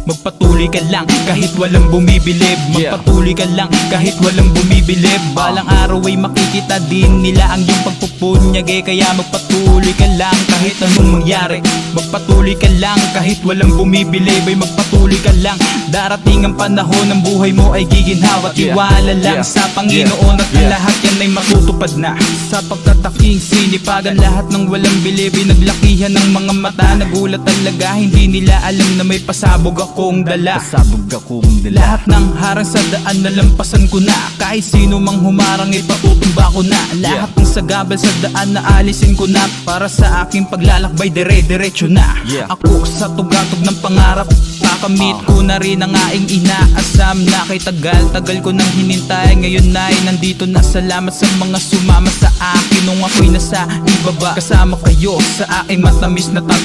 Magpatuloy ka lang kahit walang bumibilib. Magpatuloy ka lang kahit walang bumibilib. Balang araw ay makikita din nila ang iyong pagpupunyag kaya magpatuloy ka lang kahit anong mangyari. Magpatuloy ka lang kahit walang bumibilib. Ay magpatuloy ka lang, darating ang panahon ng buhay mo ay giginhawa. Tiwala lang sa Panginoon at lahat yan ay matutupad na. Sa pagtataking sinipagan lahat ng walang bilib. Naglakihan ng mga mata, nagulat talaga. Hindi nila alam na may pasabog akong dala. Lahat ng harang sa daan nalampasan ko na. Kahit sino mang humarang ipatutumba ko na. Lahat ng sagabal sa daan na alisin ko na. Para sa aking paglalakbay dire-diretso na. Ako sa tugatog ng pangarap, kakamit ko na rin ang aking inaasam. Na kay tagal-tagal ko nang hinintay, ngayon ay nandito na. Salamat sa mga sumama sa akin nung ako'y nasa ibaba. Kasama kayo sa aking matamis na tago.